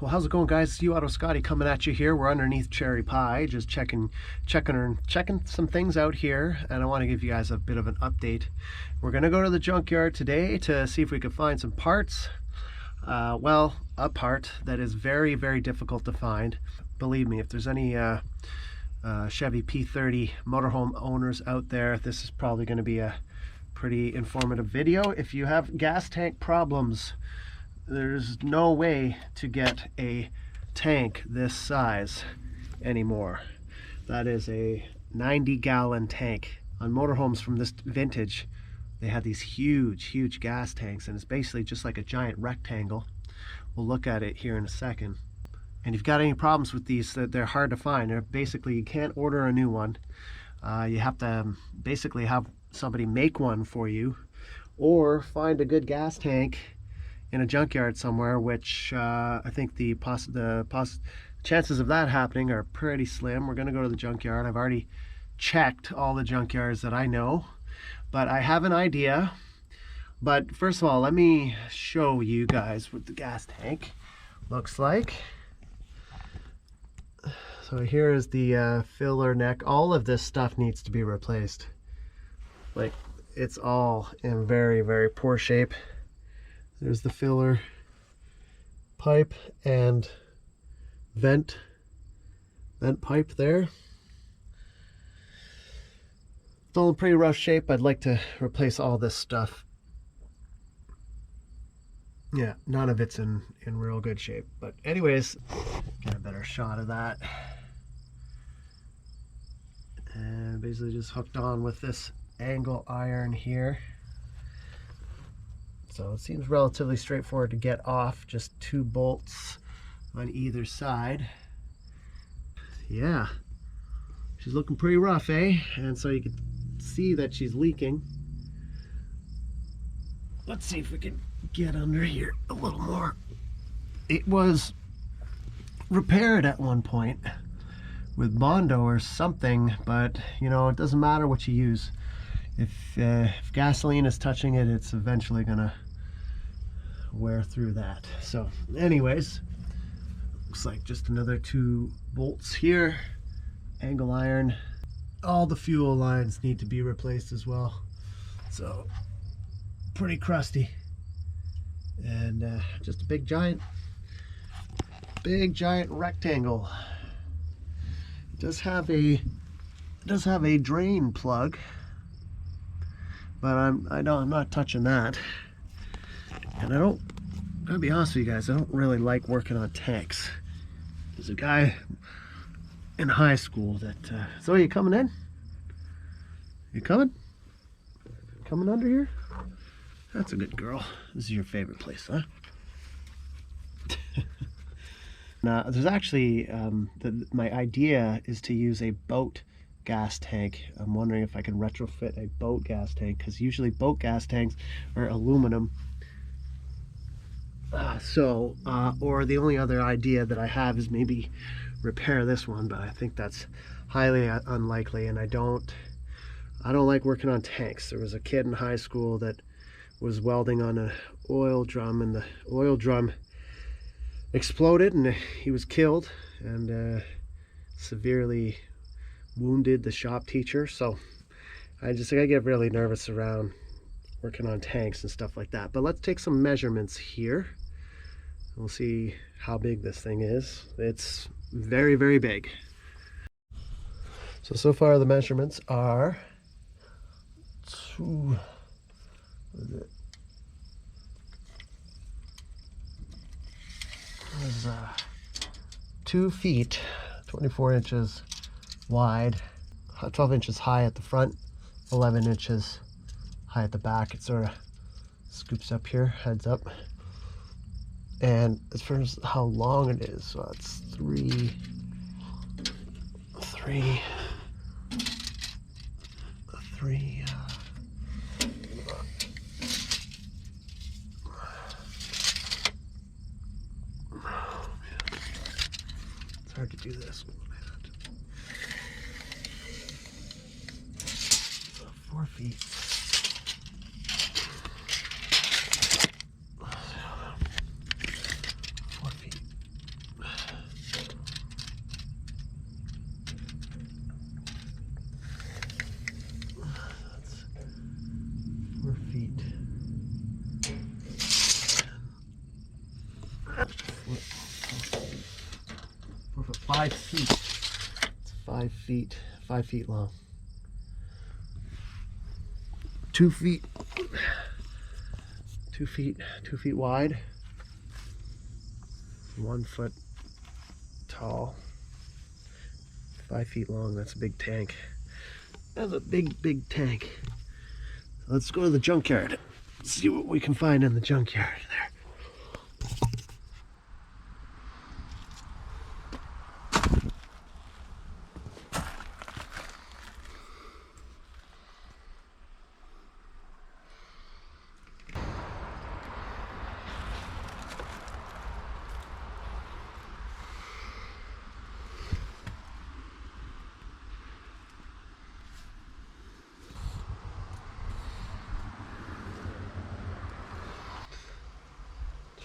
Well, how's it going, guys? You Auto Scotty coming at you here. We're underneath Cherry Pie, just checking some things out here, and I want to give you guys a bit of an update. We're gonna go to the junkyard today to see if we can find some parts. Well, a part that is very, very difficult to find. Believe me, if there's any Chevy P30 motorhome owners out there, this is probably going to be a pretty informative video. If you have gas tank problems, there's no way to get a tank this size anymore. That is a 90-gallon tank. On motorhomes from this vintage, they had these huge gas tanks, and it's basically just like a giant rectangle. We'll look at it here in a second. And if you've got any problems with these, they're hard to find. They're basically, you can't order a new one. You have to basically have somebody make one for you, or find a good gas tank in a junkyard somewhere, which I think the chances of that happening are pretty slim. We're going to go to the junkyard. I've already checked all the junkyards that I know, but I have an idea. But first of all, let me show you guys what the gas tank looks like. So here is the filler neck. All of this stuff needs to be replaced. Like, it's all in very, very poor shape. There's the filler pipe and vent pipe there. It's all in pretty rough shape. I'd like to replace all this stuff. Yeah, none of it's in real good shape. But anyways, get a better shot of that. And basically just hooked on with this angle iron here. So it seems relatively straightforward to get off, just 2 bolts on either side. Yeah, she's looking pretty rough, eh? And so you can see that she's leaking. Let's see if we can get under here a little more. It was repaired at one point with Bondo or something, but you know, it doesn't matter what you use. If gasoline is touching it, it's eventually gonna wear through that. So anyways, looks like just another 2 bolts here, angle iron. All the fuel lines need to be replaced as well, so pretty crusty. And just a big giant rectangle. It does have a drain plug, but I'm not touching that. And I'll be honest with you guys, I don't really like working on tanks. There's a guy in high school that so you coming in? You coming under here? That's a good girl. This is your favorite place, huh? Now, there's actually, my idea is to use a boat gas tank. I'm wondering if I can retrofit a boat gas tank, because usually boat gas tanks are aluminum. Or the only other idea that I have is maybe repair this one, but I think that's highly unlikely, and I don't like working on tanks. There was a kid in high school that was welding on an oil drum, and the oil drum exploded and he was killed, and severely wounded the shop teacher. So I get really nervous around working on tanks and stuff like that. But let's take some measurements here. We'll see how big this thing is. It's very, very big. So far the measurements are 2 feet, 24 inches wide, 12 inches high at the front, 11 inches high at the back. It sort of scoops up here, heads up. And as far as how long it is, so it's 3 it's hard to do this. 4 feet. 4 feet. 5 feet. It's 5 feet long. 2 feet. 2 feet. 2 feet wide. 1 foot tall. 5 feet long. That's a big tank. That's a big tank. Let's go to the junkyard. See what we can find in the junkyard there.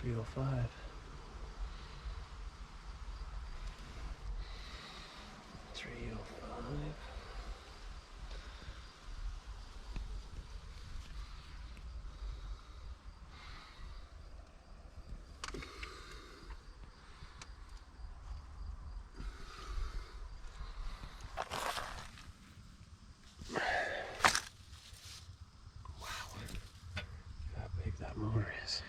$305. How big that motor is.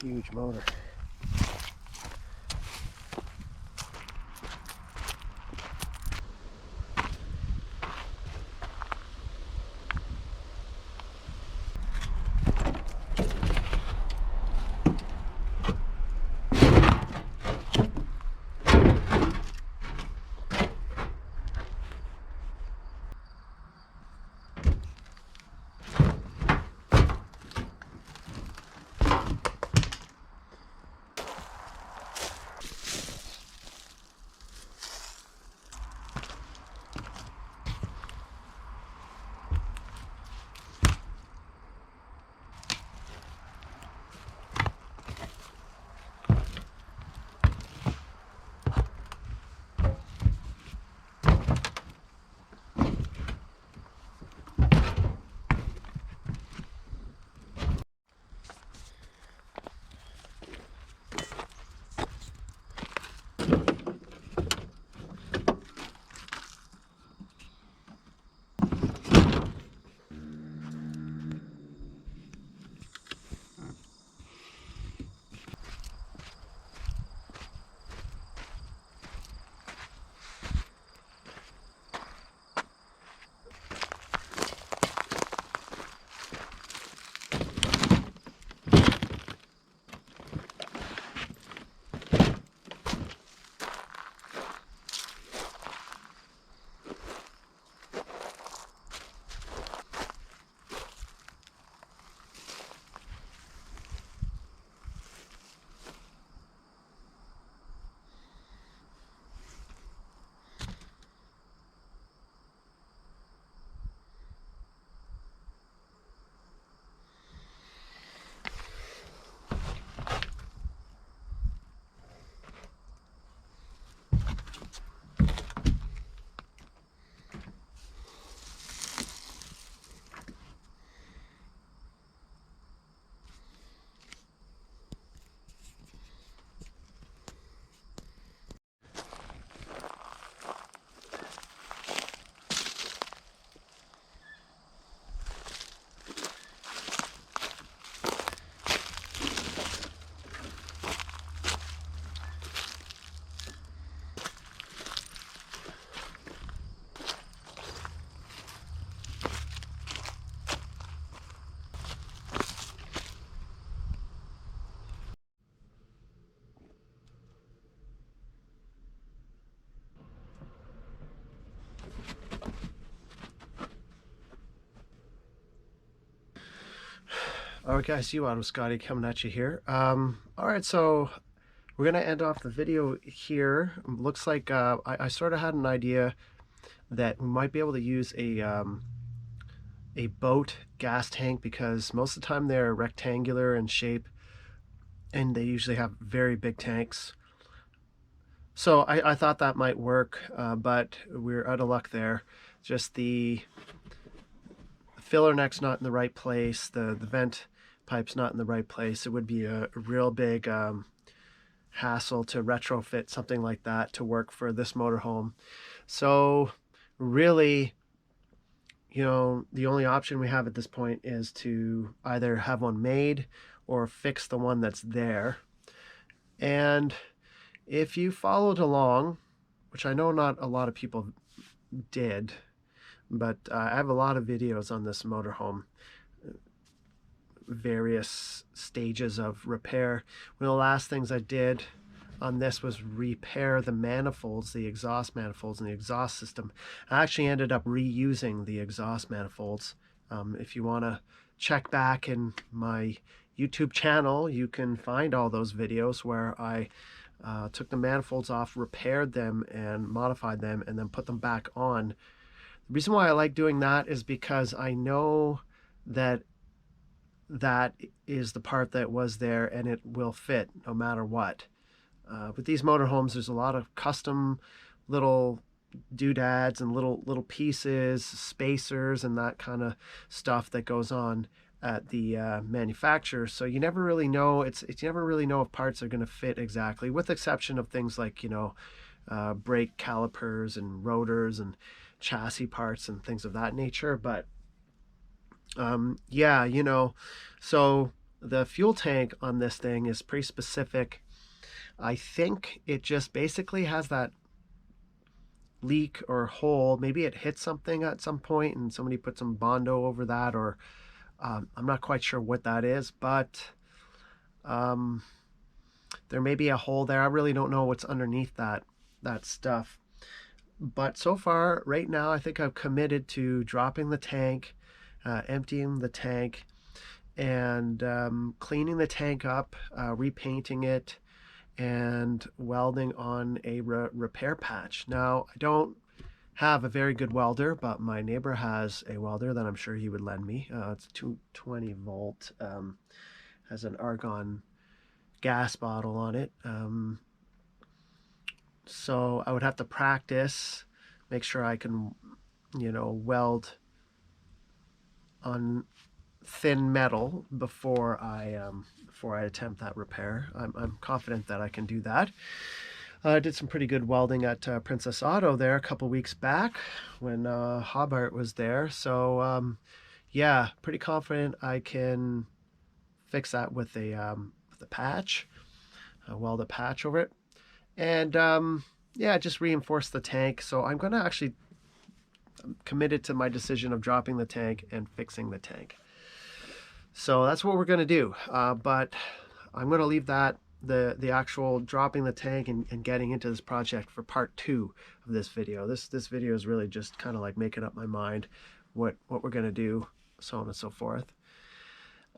Huge motor. Alright guys, you Auto Scotty coming at you here. Alright, so we're going to end off the video here. Looks like I sort of had an idea that we might be able to use a boat gas tank, because most of the time they're rectangular in shape and they usually have very big tanks. So I thought that might work, but we're out of luck there. Just the filler neck's not in the right place, the vent pipe's not in the right place, it would be a real big hassle to retrofit something like that to work for this motorhome. So really, you know, the only option we have at this point is to either have one made or fix the one that's there. And if you followed along, which I know not a lot of people did, but I have a lot of videos on this motorhome, various stages of repair. One of the last things I did on this was repair the manifolds, the exhaust manifolds and the exhaust system. I actually ended up reusing the exhaust manifolds. If you want to check back in my YouTube channel, you can find all those videos where I took the manifolds off, repaired them and modified them, and then put them back on. The reason why I like doing that is because I know that that is the part that was there and it will fit no matter what. With these motorhomes, there's a lot of custom little doodads and little pieces, spacers, and that kind of stuff that goes on at the manufacturer. So you never really know. You never really know if parts are going to fit exactly, with exception of things like, you know, brake calipers and rotors and chassis parts and things of that nature. But yeah, you know, so the fuel tank on this thing is pretty specific. I think it just basically has that leak or hole. Maybe it hit something at some point and somebody put some Bondo over that, or I'm not quite sure what that is, but there may be a hole there. I really don't know what's underneath that stuff. But so far, right now, I think I've committed to dropping the tank, emptying the tank, and cleaning the tank up, repainting it, and welding on a repair patch. Now, I don't have a very good welder, but my neighbor has a welder that I'm sure he would lend me. It's 220 volt, has an argon gas bottle on it. So I would have to practice, make sure I can, you know, weld on thin metal before I attempt that repair. I'm confident that I can do that. I did some pretty good welding at Princess Auto there a couple weeks back when Hobart was there. So yeah, pretty confident I can fix that with a patch, weld a patch over it, and yeah, just reinforce the tank. So I'm going to actually committed to my decision of dropping the tank and fixing the tank. So that's what we're going to do. But I'm going to leave that, the actual dropping the tank and getting into this project, for part 2 of this video. This video is really just kind of like making up my mind what we're going to do, so on and so forth.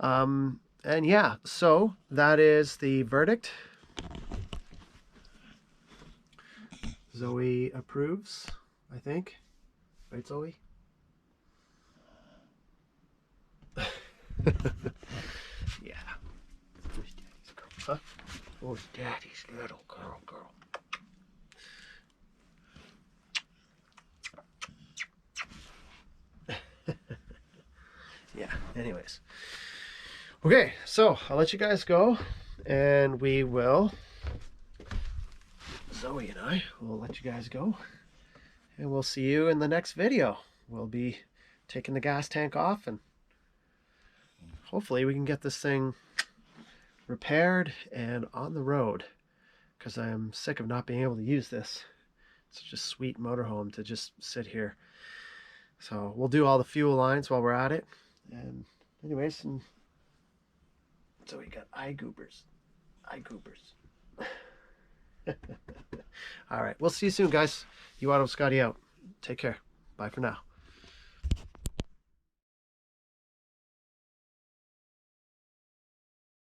And yeah, so that is the verdict. Zoe approves, I think. Right, Zoe? Yeah. Who's Daddy's girl? Huh? Who's Daddy's little girl? Yeah, anyways. Okay, so I'll let you guys go, and we will, Zoe and I will let you guys go, and we'll see you in the next video. We'll be taking the gas tank off, and hopefully we can get this thing repaired and on the road, because I am sick of not being able to use this. It's such a sweet motorhome to just sit here. So we'll do all the fuel lines while we're at it. And anyways, and so we got eye goobers. All right, we'll see you soon, guys. You Auto Scotty out. Take care. Bye for now.